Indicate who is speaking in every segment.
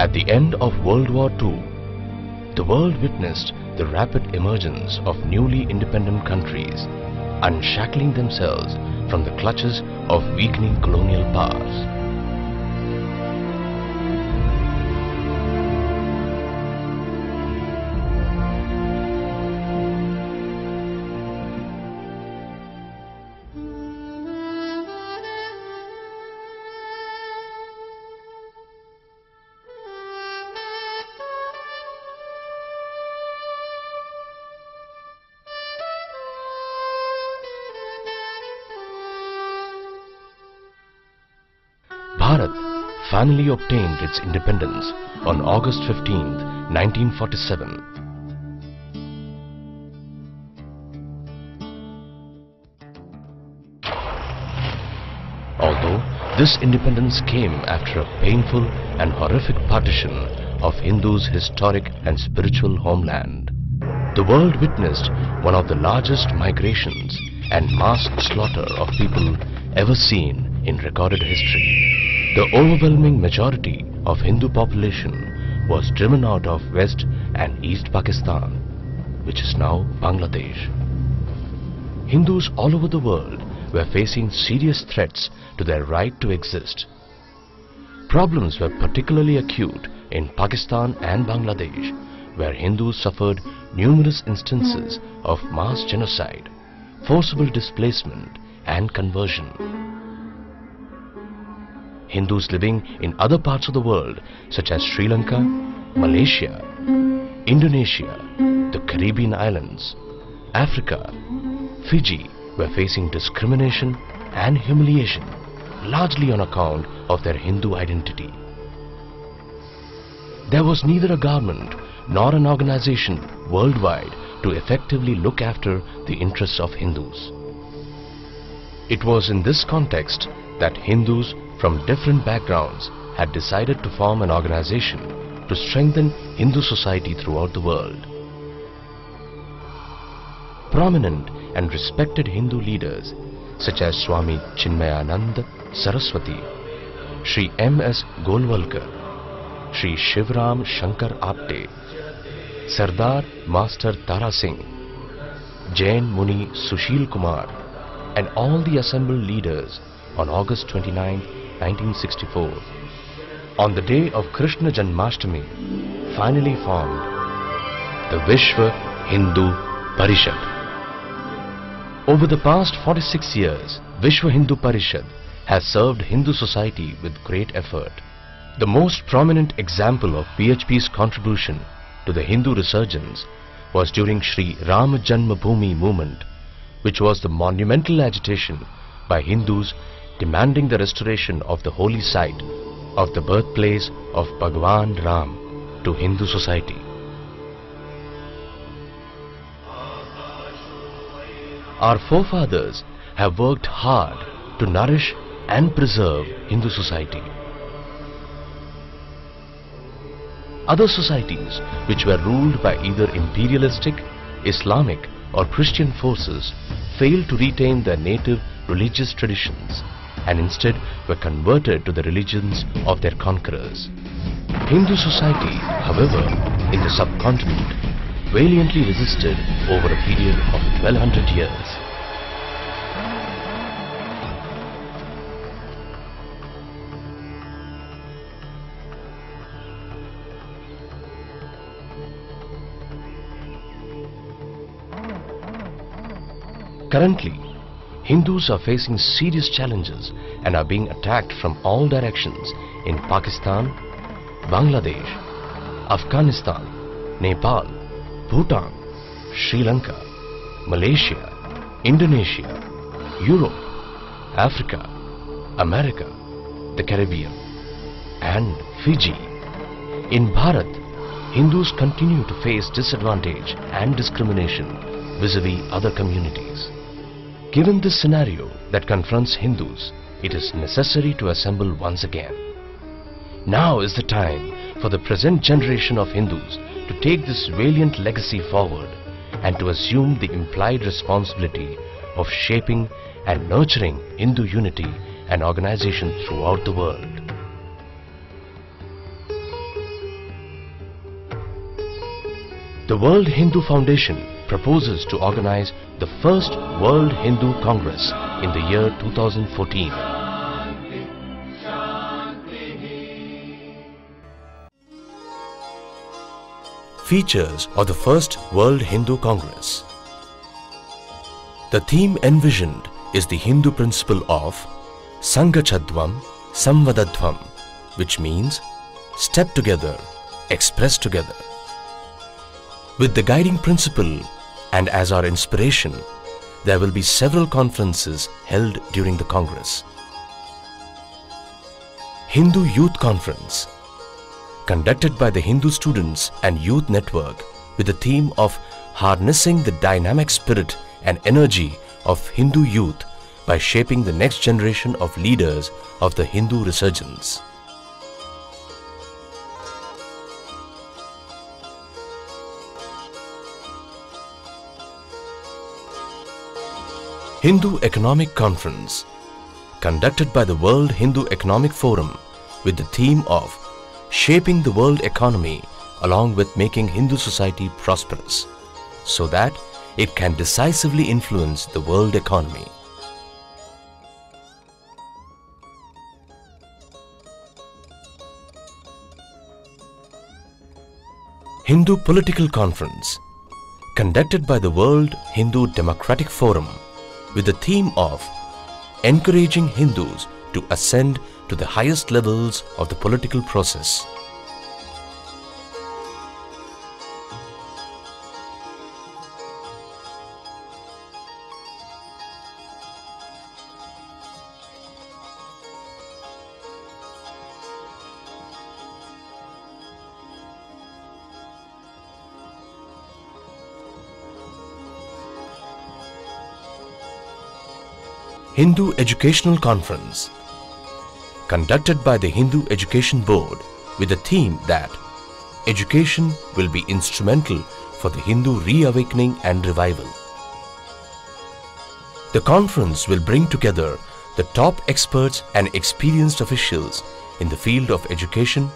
Speaker 1: At the end of World War II, the world witnessed the rapid emergence of newly independent countries, unshackling themselves from the clutches of weakening colonial powers. Bharat finally obtained its independence on August 15, 1947. Although this independence came after a painful and horrific partition of Hindus' historic and spiritual homeland, the world witnessed one of the largest migrations and mass slaughter of people ever seen in recorded history. The overwhelming majority of Hindu population was driven out of West and East Pakistan, which is now Bangladesh. Hindus all over the world were facing serious threats to their right to exist. Problems were particularly acute in Pakistan and Bangladesh, where Hindus suffered numerous instances of mass genocide, forcible displacement and conversion. Hindus living in other parts of the world such as Sri Lanka, Malaysia, Indonesia, the Caribbean islands, Africa, Fiji were facing discrimination and humiliation, largely on account of their Hindu identity. There was neither a government nor an organization worldwide to effectively look after the interests of Hindus. It was in this context that Hindus from different backgrounds had decided to form an organization to strengthen Hindu society throughout the world. Prominent and respected Hindu leaders such as Swami Chinmayananda Saraswati, Shri M.S. Golwalkar, Shri Shivram Shankar Apte, Sardar Master Tara Singh, Jain Muni Sushil Kumar, and all the assembled leaders on August 29, 1964, on the day of Krishna Janmashtami, finally formed the Vishwa Hindu Parishad. Over the past 46 years, Vishwa Hindu Parishad has served Hindu society with great effort. The most prominent example of VHP's contribution to the Hindu resurgence was during Sri Ram Janmabhoomi movement, which was the monumental agitation by Hindus demanding the restoration of the holy site of the birthplace of Bhagwan Ram to Hindu society. Our forefathers have worked hard to nourish and preserve Hindu society. Other societies which were ruled by either imperialistic, Islamic or Christian forces failed to retain their native religious traditions and instead were converted to the religions of their conquerors. Hindu society, however, in the subcontinent valiantly resisted over a period of 1200 years. Currently, Hindus are facing serious challenges and are being attacked from all directions in Pakistan, Bangladesh, Afghanistan, Nepal, Bhutan, Sri Lanka, Malaysia, Indonesia, Europe, Africa, America, the Caribbean, and Fiji. In Bharat, Hindus continue to face disadvantage and discrimination vis-a-vis other communities. Given this scenario that confronts Hindus, it is necessary to assemble once again. Now is the time for the present generation of Hindus to take this valiant legacy forward and to assume the implied responsibility of shaping and nurturing Hindu unity and organization throughout the world. The World Hindu Foundation proposes to organize the first World Hindu Congress in the year 2014. Features of the first World Hindu Congress. The theme envisioned is the Hindu principle of Sangachadvam Samvadadvam, which means step together, express together. With the guiding principle and as our inspiration, there will be several conferences held during the Congress. Hindu Youth Conference, conducted by the Hindu Students and Youth Network with the theme of harnessing the dynamic spirit and energy of Hindu youth by shaping the next generation of leaders of the Hindu resurgence. Hindu Economic Conference, conducted by the World Hindu Economic Forum with the theme of shaping the world economy along with making Hindu society prosperous, so that it can decisively influence the world economy. Hindu Political Conference, conducted by the World Hindu Democratic Forum with the theme of encouraging Hindus to ascend to the highest levels of the political process. Hindu Educational Conference, conducted by the Hindu Education Board with the theme that education will be instrumental for the Hindu reawakening and revival. The conference will bring together the top experts and experienced officials in the field of education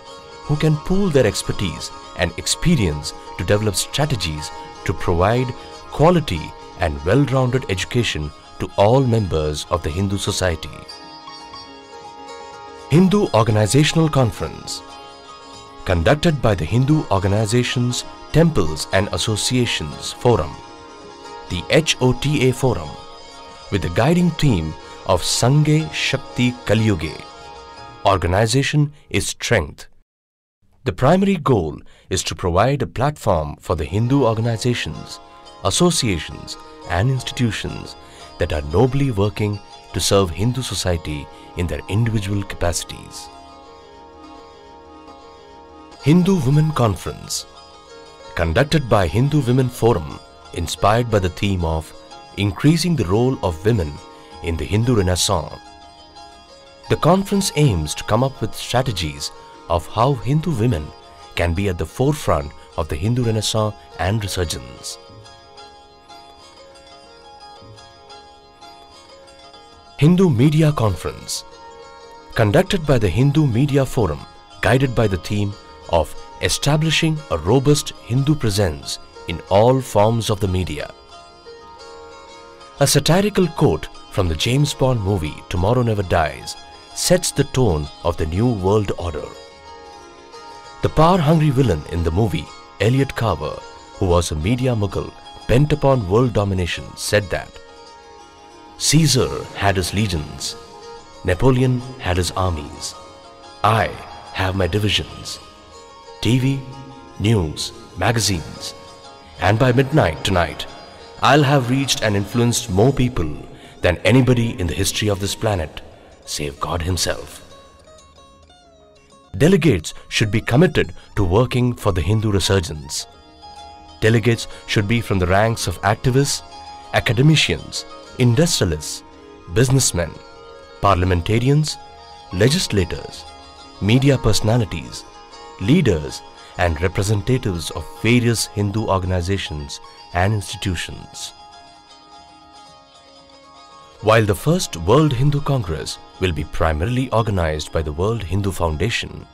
Speaker 1: who can pool their expertise and experience to develop strategies to provide quality and well-rounded education to all members of the Hindu society. Hindu Organizational Conference, conducted by the Hindu Organizations, Temples and Associations Forum, the HOTA Forum, with the guiding theme of Sanghe Shakti Kaliyuge. Organization is strength. The primary goal is to provide a platform for the Hindu organizations, associations and institutions that are nobly working to serve Hindu society in their individual capacities. Hindu Women Conference, conducted by Hindu Women Forum, inspired by the theme of increasing the role of women in the Hindu Renaissance. The conference aims to come up with strategies of how Hindu women can be at the forefront of the Hindu Renaissance and resurgence. Hindu Media Conference, conducted by the Hindu Media Forum, guided by the theme of establishing a robust Hindu presence in all forms of the media. A satirical quote from the James Bond movie Tomorrow Never Dies sets the tone of the new world order. The power-hungry villain in the movie, Elliot Carver, who was a media mogul bent upon world domination, said that Caesar had his legions, Napoleon had his armies. I have my divisions, TV, news, magazines, and by midnight tonight, I'll have reached and influenced more people than anybody in the history of this planet, save God himself. Delegates should be committed to working for the Hindu resurgence. Delegates should be from the ranks of activists, academicians, industrialists, businessmen, parliamentarians, legislators, media personalities, leaders and representatives of various Hindu organizations and institutions. While the first World Hindu Congress will be primarily organized by the World Hindu Foundation,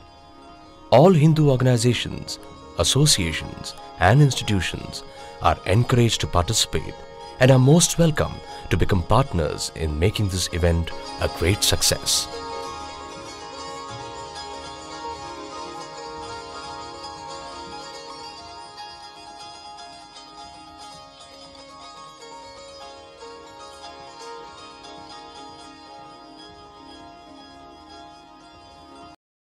Speaker 1: all Hindu organizations, associations and institutions are encouraged to participate and are most welcome to become partners in making this event a great success.